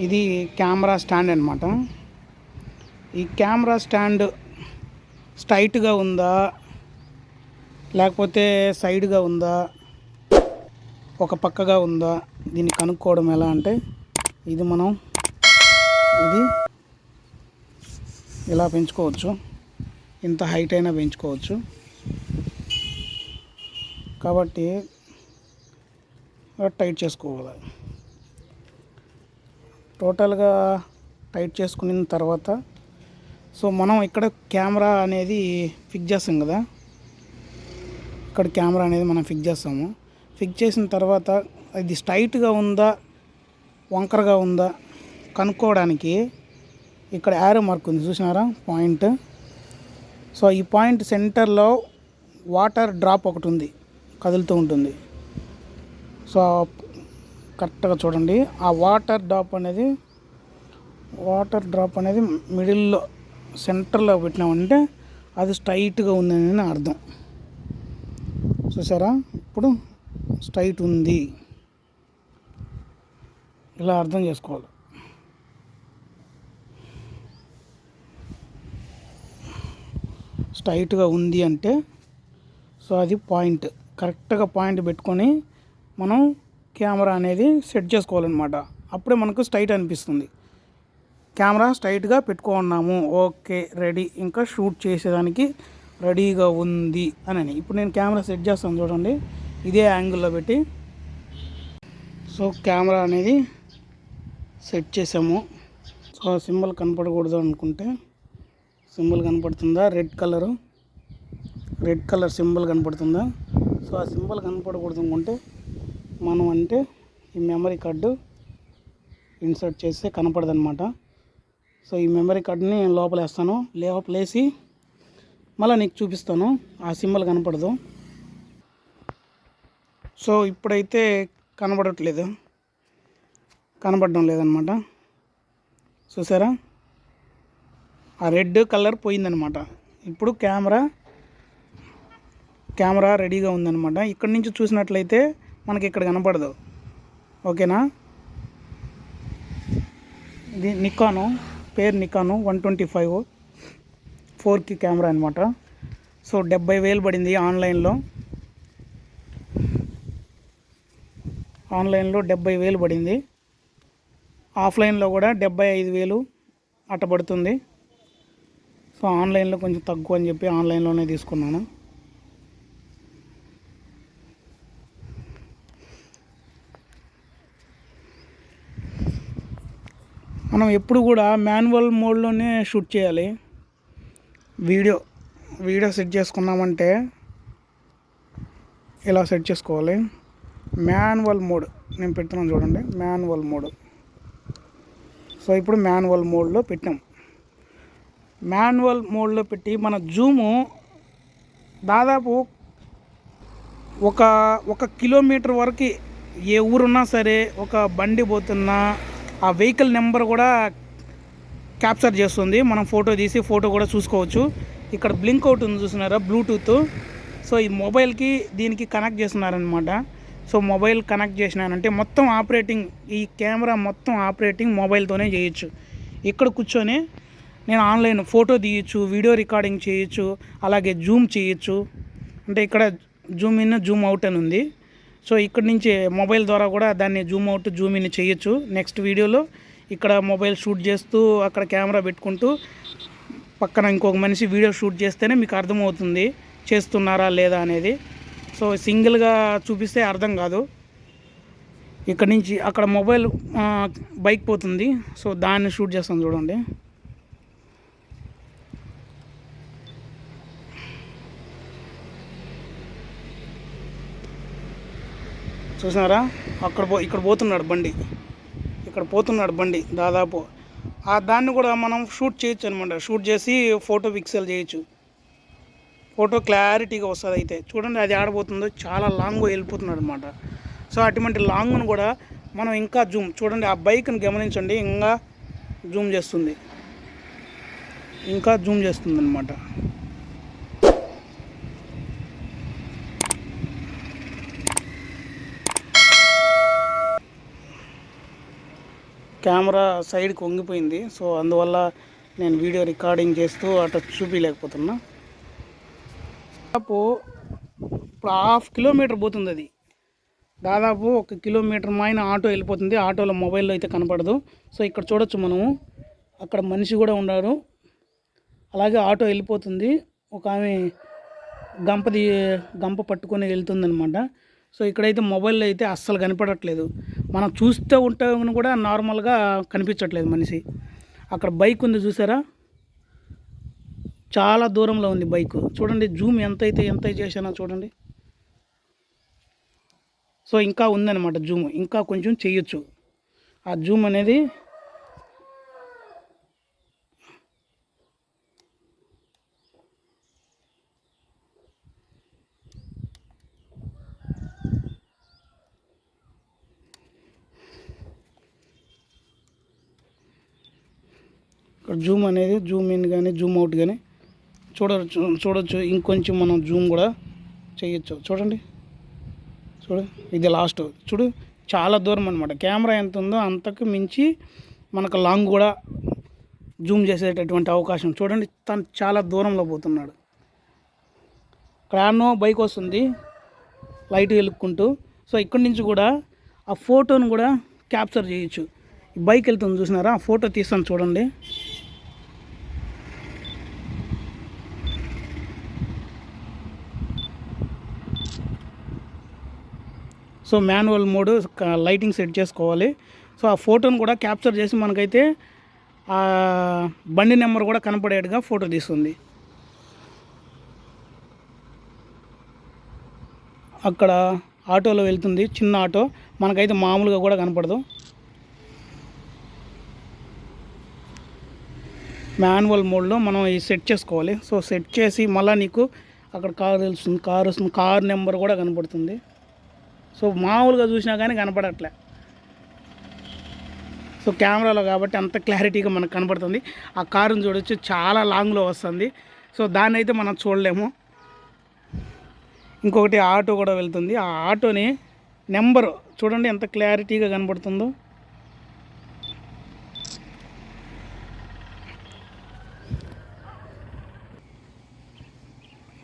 ఇది camera stand అనమాట. ఈ కెమెరా స్టాండ్ స్ట్రైట్గా ఉందా లేకపోతే సైడ్గా ఉందా ఒక పక్కగా ఉందా దీన్ని కనుక్కోవడం ఎలా అంటే ఇది ఇలా పెంచుకోవచ్చు. ఇంత హైట్ అయినా పెంచుకోవచ్చు. కాబట్టి టైట్ చేసుకోవాలి. టోటల్గా టైట్ చేసుకున్న తర్వాత మనం ఇక్కడ కెమెరా అనేది ఫిక్స్ చేస్తాం కదా. ఇక్కడ కెమెరా అనేది మనం ఫిక్స్ చేస్తాము. ఫిక్స్ చేసిన తర్వాత ఇది స్ట్రైట్గా ఉందా వంకరగా ఉందా కనుక్కోవడానికి ఇక్కడ యారో మార్క్ ఉంది చూసినారా, పాయింట్. ఈ పాయింట్ సెంటర్లో వాటర్ డ్రాప్ ఒకటి ఉంది, కదులుతూ ఉంటుంది. కరెక్ట్గా చూడండి. ఆ వాటర్ డ్రాప్ అనేది మిడిల్లో సెంటర్లో పెట్టినామంటే అది స్ట్రైట్గా ఉందని అర్థం. చూసారా, ఇప్పుడు స్ట్రైట్ ఉంది, ఇలా అర్థం చేసుకోవాలి. స్ట్రైట్గా ఉంది అంటే అది పాయింట్. కరెక్ట్గా పాయింట్ పెట్టుకొని మనం కెమెరా అనేది సెట్ చేసుకోవాలన్నమాట. అప్పుడే మనకు స్ట్రైట్ అనిపిస్తుంది. కెమెరా స్ట్రైట్గా పెట్టుకున్నాము, ఓకే రెడీ, ఇంకా షూట్ చేసేదానికి రెడీగా ఉంది అని. ఇప్పుడు నేను కెమెరా సెట్ చేస్తాను చూడండి, ఇదే యాంగిల్లో పెట్టి. కెమెరా అనేది సెట్ చేసాము. సింబల్ కనపడకూడదు అనుకుంటే సింబల్ కనపడుతుందా, రెడ్ కలర్ సింబల్ కనపడుతుందా. ఆ సింబల్ కనపడకూడదు అనుకుంటే మనం ఈ మెమరీ కార్డు ఇన్సర్ట్ చేస్తే కనపడదు అనమాట. ఈ మెమరీ కార్డుని లోపల వేస్తాను. లోపలేసి మళ్ళీ నీకు చూపిస్తాను. ఆ సింబల్ కనపడదు. ఇప్పుడైతే కనపడడం లేదనమాట. చూసారా, ఆ రెడ్ కలర్ పోయిందనమాట. ఇప్పుడు కెమెరా రెడీగా ఉందన్నమాట. ఇక్కడి నుంచి చూసినట్లయితే మనకి ఇక్కడ కనపడదు. ఓకేనా. ఇది పేరు నికాను 125 4K కెమెరా అనమాట. 70,000 పడింది ఆన్లైన్లో 70,000 పడింది. ఆఫ్లైన్లో కూడా 75,000 అట్ట పడుతుంది. ఆన్లైన్లో కొంచెం తక్కువ అని చెప్పి ఆన్లైన్లోనే తీసుకున్నాను. మనం ఎప్పుడు కూడా మాన్యువల్ మోడ్లోనే షూట్ చేయాలి. వీడియో సెట్ చేసుకున్నామంటే ఇలా సెట్ చేసుకోవాలి. మాన్యువల్ మోడ్ నేను పెడుతున్నాను చూడండి, మాన్యువల్ మోడ్. ఇప్పుడు మాన్యువల్ మోడ్లో పెట్టాం. మాన్యువల్ మోడ్లో పెట్టి మన జూము దాదాపు ఒక కిలోమీటర్ వరకు ఏ ఊరున్నా సరే, ఒక బండి పోతున్నా ఆ వెహికల్ నెంబర్ కూడా క్యాప్చర్ చేస్తుంది. మనం ఫోటో తీసి ఫోటో కూడా చూసుకోవచ్చు. ఇక్కడ బ్లింక్ అవుట్ ఉంది చూస్తున్నారా, బ్లూటూత్. ఈ మొబైల్కి దీనికి కనెక్ట్ చేస్తున్నారనమాట. మొబైల్ కనెక్ట్ చేసినానంటే మొత్తం ఆపరేటింగ్, ఈ కెమెరా మొత్తం ఆపరేటింగ్ మొబైల్తోనే చేయొచ్చు. ఇక్కడ కూర్చొని నేను ఆన్లైన్ ఫోటో తీయచ్చు, వీడియో రికార్డింగ్ చేయొచ్చు, అలాగే జూమ్ చేయొచ్చు. అంటే ఇక్కడ జూమ్ ఇన్ జూమ్ అవుట్ అని ఉంది. ఇక్కడ నుంచి మొబైల్ ద్వారా కూడా దాన్ని జూమ్ అవుట్ జూమ్ ఇన్ చేయొచ్చు. నెక్స్ట్ వీడియోలో ఇక్కడ మొబైల్ షూట్ చేస్తూ అక్కడ కెమెరా పెట్టుకుంటూ పక్కన ఇంకొక మనిషి వీడియో షూట్ చేస్తేనే మీకు అర్థమవుతుంది చేస్తున్నారా లేదా అనేది. సింగిల్గా చూపిస్తే అర్థం కాదు. ఇక్కడ నుంచి అక్కడ మొబైల్ బైక్ పోతుంది, దాన్ని షూట్ చేస్తాను చూడండి. చూసినారా, ఇక్కడ పోతున్నాడు బండి దాదాపు. దాన్ని కూడా మనం షూట్ చేయొచ్చు అనమాట. షూట్ చేసి ఫోటో పిక్సెల్ చేయొచ్చు. ఫోటో క్లారిటీగా వస్తుంది. అయితే చూడండి అది ఆడబోతుందో చాలా లాంగ్ వెళ్ళిపోతున్నాడు అనమాట. అటువంటి లాంగ్ను కూడా మనం ఇంకా చూడండి ఆ బైక్ని గమనించండి, ఇంకా జూమ్ చేస్తుంది అనమాట. కెమెరా సైడ్కి వంగిపోయింది. సో అందువల్ల నేను వీడియో రికార్డింగ్ చేస్తూ అటు చూపించలేకపోతున్నా. దాదాపు ఇప్పుడు 1/2 కిలోమీటర్ పోతుంది. అది దాదాపు 1 కిలోమీటర్ మాయిన ఆటో వెళ్ళిపోతుంది. ఆటోలో మొబైల్లో అయితే కనపడదు. సో ఇక్కడ చూడొచ్చు మనము, అక్కడ మనిషి కూడా ఉన్నారు. అలాగే ఆటో వెళ్ళిపోతుంది. ఒక ఆమె గంప పట్టుకొని వెళ్తుందనమాట. సో ఇక్కడైతే మొబైల్లో అయితే అస్సలు కనపడట్లేదు. మనం చూస్తూ ఉంటే కూడా నార్మల్గా కనిపించట్లేదు మనిషి. అక్కడ బైక్ ఉంది చూసారా, చాలా దూరంలో ఉంది బైక్. చూడండి జూమ్ ఎంత చేశానో చూడండి. సో ఇంకా ఉందన్నమాట జూమ్, ఇంకా కొంచెం చేయొచ్చు. ఆ జూమ్ అనేది జూమ్ అనేది జూమ్ ఇన్ కానీ జూమ్ అవుట్ కానీ చూడొచ్చు. ఇంకొంచెం మనం జూమ్ కూడా చేయొచ్చు. చూడండి ఇది లాస్ట్. చూడు చాలా దూరం అనమాట. కెమెరా ఎంత ఉందో అంతకు మించి మనకు లాంగ్ కూడా జూమ్ చేసేటటువంటి అవకాశం. చూడండి తను చాలా దూరంలో పోతున్నాడు. క్రానో బైక్ వస్తుంది లైట్ వెలుక్కుంటూ. సో ఇక్కడి నుంచి కూడా ఆ ఫోటోను కూడా క్యాప్చర్ చేయొచ్చు. ఈ బైక్ వెళ్తుంది చూసినారా, ఆ ఫోటో తీస్తాను చూడండి. So manual mode lighting set చేసుకోవాలి. సో ఆ ఫోటోను కూడా క్యాప్చర్ చేసి మనకైతే ఆ బండి నెంబర్ కూడా కనపడేట్టుగా ఫోటో తీస్తుంది. అక్కడ ఆటోలో వెళ్తుంది, చిన్న ఆటో, మనకైతే మామూలుగా కూడా కనపడదు. మాన్యువల్ మోడ్లో మనం ఈ సెట్ చేసుకోవాలి. సో సెట్ చేసి మళ్ళీ నీకు అక్కడ కారు తెలుస్తుంది, కారు వస్తుంది, కారు నెంబర్ కూడా కనపడుతుంది. సో మామూలుగా చూసినా కానీ కనపడట్లే. సో కెమెరాలో కాబట్టి అంత క్లారిటీగా మనకు కనపడుతుంది. ఆ కారుని చూడొచ్చు, చాలా లాంగ్లో వస్తుంది. సో దాన్ని అయితే మనం చూడలేము. ఇంకొకటి ఆటో కూడా వెళ్తుంది. ఆ ఆటోని నెంబర్ చూడండి ఎంత క్లారిటీగా కనపడుతుందో.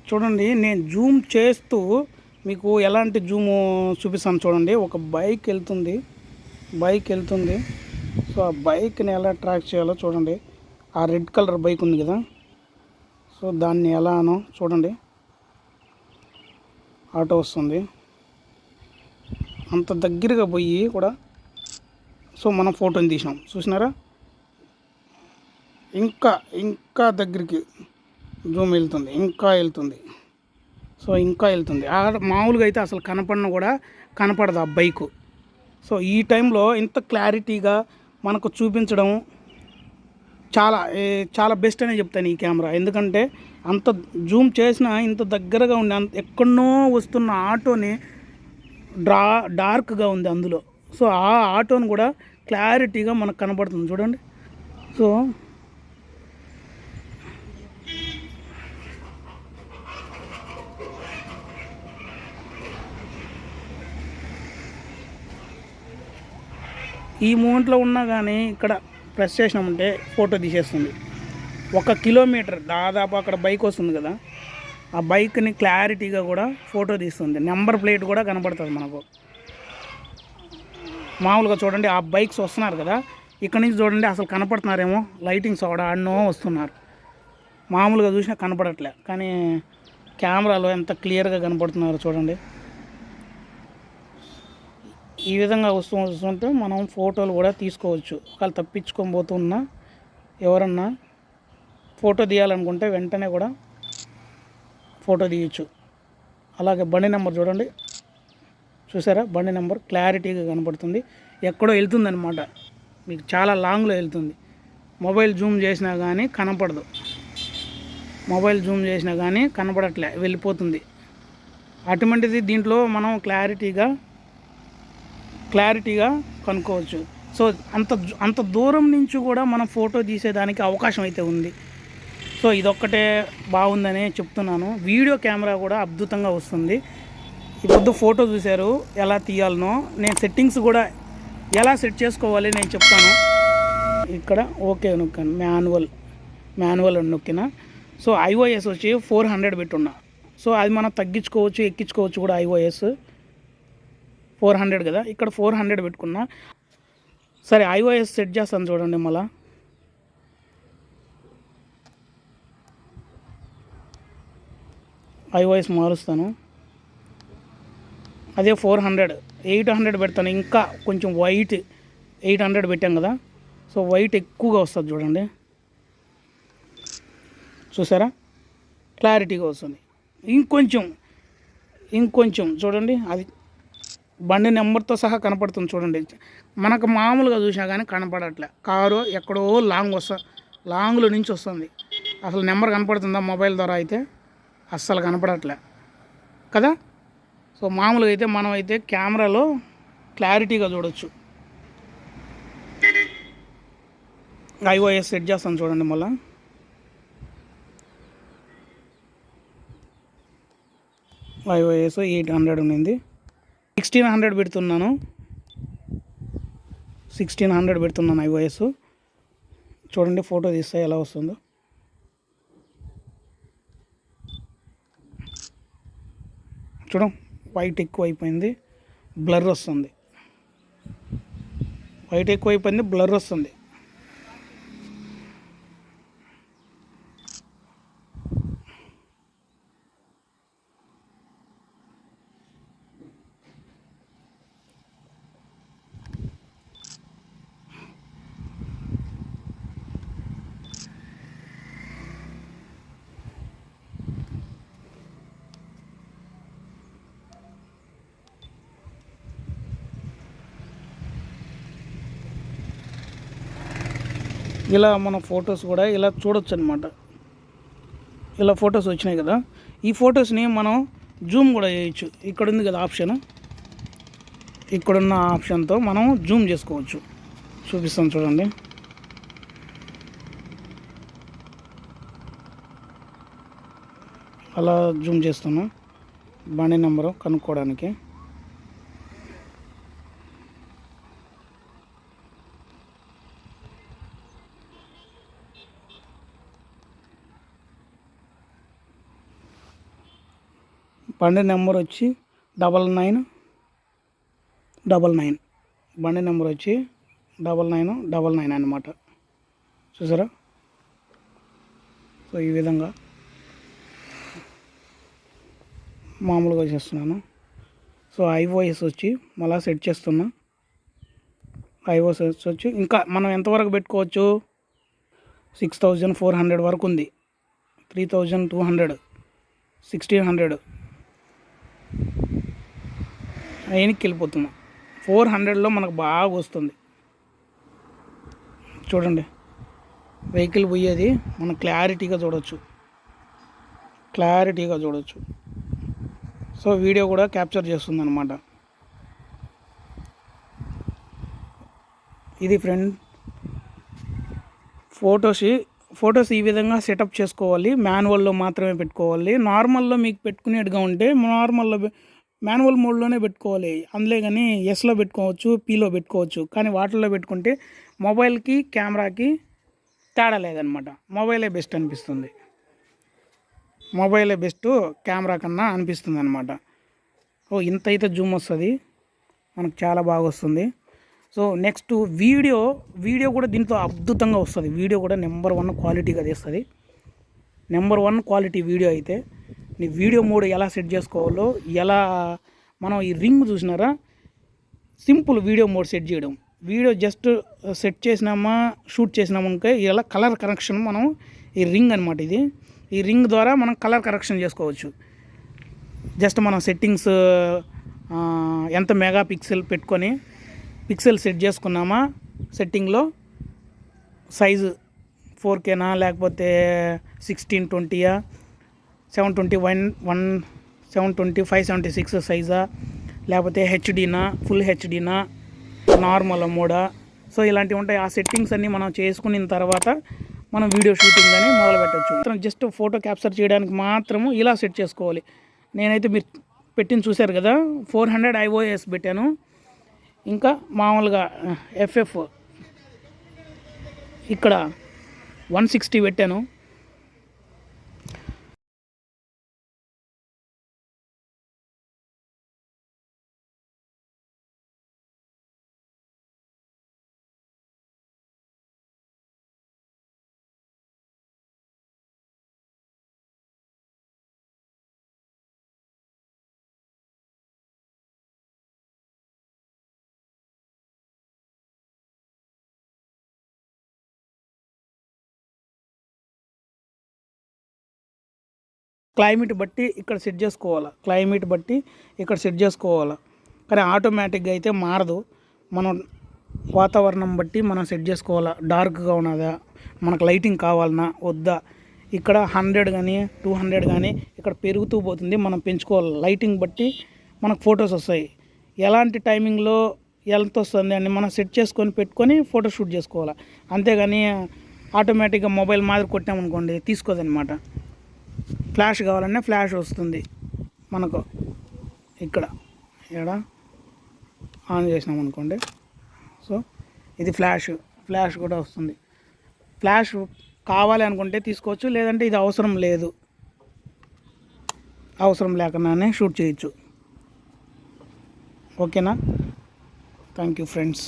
చూడండి నేను జూమ్ చేస్తూ మీకు ఎలాంటి జూము చూపిస్తాను చూడండి. ఒక బైక్ వెళ్తుంది. సో ఆ బైక్ని ఎలా ట్రాక్ చేయాలో చూడండి. ఆ రెడ్ కలర్ బైక్ ఉంది కదా, సో దాన్ని ఎలానో చూడండి. ఆటో వస్తుంది, అంత దగ్గరగా పోయి కూడా సో మనం ఫోటోని తీసినాం చూసినారా. ఇంకా దగ్గరికి జూమ్ వెళ్తుంది, ఇంకా వెళ్తుంది. మామూలుగా అయితే అసలు కనపడదు ఆ బైకు. సో ఈ టైంలో ఇంత క్లారిటీగా మనకు చూపించడం చాలా బెస్ట్ అనే చెప్తాను ఈ కెమెరా. ఎందుకంటే అంత జూమ్ చేసినా ఇంత దగ్గరగా ఉండి ఎక్కడనో వస్తున్న ఆటోని డార్క్గా ఉంది అందులో. సో ఆ ఆటోని కూడా క్లారిటీగా మనకు కనపడుతుంది చూడండి. సో ఈ మూమెంట్లో ఉన్నా కానీ ఇక్కడ ప్రెస్ చేసినామంటే ఫోటో తీసేస్తుంది. 1 కిలోమీటర్ దాదాపు అక్కడ బైక్ వస్తుంది కదా, ఆ బైక్ని క్లారిటీగా కూడా ఫోటో తీస్తుంది. నెంబర్ ప్లేట్ కూడా కనపడుతుంది మనకు. మామూలుగా చూడండి ఆ బైక్స్ వస్తున్నారు కదా, ఇక్కడ నుంచి చూడండి అసలు కనపడుతున్నారేమో, లైటింగ్స్ ఆడనో వస్తున్నారు. మామూలుగా చూసినా కనపడట్లే, కానీ కెమెరాలో ఎంత క్లియర్గా కనపడుతున్నారు చూడండి. ఈ విధంగా వస్తుంటే మనం ఫోటోలు కూడా తీసుకోవచ్చు. ఒకవేళ తప్పించుకొని పోతున్నా ఎవరన్నా ఫోటో తీయాలనుకుంటే వెంటనే కూడా ఫోటో తీయచ్చు. అలాగే బండి నెంబర్ చూడండి, చూసారా బండి నెంబర్ క్లారిటీగా కనపడుతుంది. ఎక్కడో వెళ్తుందనమాట, మీకు చాలా లాంగ్లో వెళ్తుంది. మొబైల్ జూమ్ చేసినా కానీ కనపడట్లే, వెళ్ళిపోతుంది. అటువంటిది దీంట్లో మనం క్లారిటీగా కనుక్కోవచ్చు. సో అంత దూరం నుంచి కూడా మనం ఫోటో తీసేదానికి అవకాశం అయితే ఉంది. సో ఇదొక్కటే బాగుందని చెప్తున్నాను. వీడియో కెమెరా కూడా అద్భుతంగా వస్తుంది. ఇప్పుడు ఫోటో చూశారు ఎలా తీయాలనో, నేను సెట్టింగ్స్ కూడా ఎలా సెట్ చేసుకోవాలి నేను చెప్తాను. ఇక్కడ ఓకే నొక్కాను, మాన్యువల్ నొక్కిన. సో iOS వచ్చి 400 పెట్టున్నా. సో అది మనం తగ్గించుకోవచ్చు, ఎక్కించుకోవచ్చు కూడా. iOS 400 కదా, ఇక్కడ 400 పెట్టుకున్నా. సరే iOS సెట్ చేస్తాను చూడండి. మళ్ళీ iOS మారుస్తాను. అదే 400, 800 పెడతాను. ఇంకా కొంచెం వైట్ 800 పెట్టాం కదా, సో వైట్ ఎక్కువగా వస్తుంది చూడండి. చూసారా, క్లారిటీగా వస్తుంది. ఇంకొంచెం చూడండి, అది బండి నెంబర్తో సహా కనపడుతుంది చూడండి. మనకు మామూలుగా చూసినా కానీ కనపడట్లే. కారు ఎక్కడో లాంగ్లో నుంచి వస్తుంది. అసలు నెంబర్ కనపడుతుందా మొబైల్ ద్వారా? అయితే అస్సలు కనపడట్లే కదా. సో మామూలుగా అయితే మనం అయితే కెమెరాలో క్లారిటీగా చూడొచ్చు. iOS సెట్ చేస్తాను చూడండి. మళ్ళీ iOS 800 ఉన్నింది, 1600 పెడుతున్నాను. 1600 పెడుతున్నాను iOS. చూడండి, ఫోటో తీస్తే ఎలా వస్తుందో. చూడం, వైట్ ఎక్కువ అయిపోయింది, బ్లర్ వస్తుంది. ఇలా మన ఫొటోస్ కూడా ఇలా చూడొచ్చు అనమాట. ఇలా ఫొటోస్ వచ్చినాయి కదా, ఈ ఫొటోస్ని మనం జూమ్ కూడా చేయొచ్చు. ఇక్కడ ఉంది కదా ఆప్షన్, ఇక్కడున్న ఆప్షన్తో మనం జూమ్ చేసుకోవచ్చు. చూపిస్తాను చూడండి. అలా జూమ్ చేస్తాను బండి నెంబరు కనుక్కోవడానికి. బండి నెంబర్ వచ్చి 9999. బండి నెంబర్ వచ్చి 9999 అన్నమాట. చూసారా? సో ఈ విధంగా మామూలుగా చేస్తున్నాను. సో iOS వచ్చి మళ్ళీ సెట్ చేస్తున్నా. iOS వచ్చి ఇంకా మనం ఎంతవరకు పెట్టుకోవచ్చు? 6400 వరకు ఉంది, 3200, 1600 వెనక్కి వెళ్ళిపోతున్నాం. 400లో మనకు బాగా వస్తుంది. చూడండి, వెహికల్ పోయేది మనం క్లారిటీగా చూడవచ్చు. సో వీడియో కూడా క్యాప్చర్ చేస్తుంది అనమాట. ఇది ఫ్రెండ్ ఫొటోస్ ఈ విధంగా సెటప్ చేసుకోవాలి. మాన్యువల్లో మాత్రమే పెట్టుకోవాలి. నార్మల్లో మీకు పెట్టుకునేట్టుగా ఉంటే మాన్యువల్ మోడ్లోనే పెట్టుకోవాలి. అందులో కానీ ఎస్లో పెట్టుకోవచ్చు, పీలో పెట్టుకోవచ్చు. కానీ వాటిల్లో పెట్టుకుంటే మొబైల్కి కెమెరాకి తేడా లేదనమాట. మొబైలే బెస్ట్ అనిపిస్తుంది. కెమెరా కన్నా అనిపిస్తుంది అనమాట. ఇంత అయితే జూమ్ వస్తుంది, మనకు చాలా బాగా వస్తుంది. సో నెక్స్ట్ వీడియో కూడా దీంతో అద్భుతంగా వస్తుంది. వీడియో కూడా నెంబర్ 1 క్వాలిటీగా తీస్తుంది. నెంబర్ 1 క్వాలిటీ వీడియో అయితే నీ వీడియో మోడ్ ఎలా సెట్ చేసుకోవాలో, ఎలా మనం ఈ రింగ్ చూసినారా, సింపుల్ వీడియో మోడ్ సెట్ చేయడం. వీడియో జస్ట్ సెట్ చేసినామా, షూట్ చేసినామనుకో ఇలా కలర్ కరెక్షన్ మనం ఈ రింగ్ అనమాట. ఈ రింగ్ ద్వారా మనం కలర్ కరెక్షన్ చేసుకోవచ్చు. జస్ట్ మనం సెట్టింగ్స్ ఎంత మెగా పిక్సెల్ సెట్ చేసుకున్నామా, సెట్టింగ్లో సైజు 4Kనా లేకపోతే 1620 721 720 576 సైజా, లేకపోతే హెచ్డీనా, ఫుల్ హెచ్డీనా, నార్మల్ మోడా. సో ఇలాంటివి ఉంటాయి. ఆ సెట్టింగ్స్ అన్నీ మనం చేసుకున్న తర్వాత మనం వీడియో షూటింగ్ అని మొదలు పెట్టచ్చు. జస్ట్ ఫోటో క్యాప్చర్ చేయడానికి మాత్రము ఇలా సెట్ చేసుకోవాలి. నేనైతే మీరు పెట్టింది చూశారు కదా, 400 iOS పెట్టాను. ఇంకా మామూలుగా ఎఫ్ఎఫ్ ఇక్కడ 160 పెట్టాను. క్లైమేట్ బట్టి ఇక్కడ సెట్ చేసుకోవాలా. కానీ ఆటోమేటిక్గా అయితే మారదు. మనం వాతావరణం బట్టి మనం సెట్ చేసుకోవాలా. డార్క్గా ఉన్నదా, మనకు లైటింగ్ కావాలన్నా వద్దా. ఇక్కడ 100 కానీ 200 కానీ ఇక్కడ పెరుగుతూ పోతుంది. మనం పెంచుకోవాలి. లైటింగ్ బట్టి మనకు ఫొటోస్ వస్తాయి. ఎలాంటి టైమింగ్లో ఎంత వస్తుంది అని మనం సెట్ చేసుకొని పెట్టుకొని ఫోటో షూట్ చేసుకోవాలి. అంతేగాని ఆటోమేటిక్గా మొబైల్ మాదిరి కొట్టామనుకోండి తీసుకోదన్నమాట. ఫ్లాష్ కావాలన్నా ఫ్లాష్ వస్తుంది మనకు. ఇక్కడ ఆన్ చేసినాం అనుకోండి. సో ఇది ఫ్లాష్ కూడా వస్తుంది. ఫ్లాష్ కావాలి అనుకుంటే తీసుకోవచ్చు, లేదంటే ఇది అవసరం లేకుండానే షూట్ చేయొచ్చు. ఓకేనా? Thank you friends.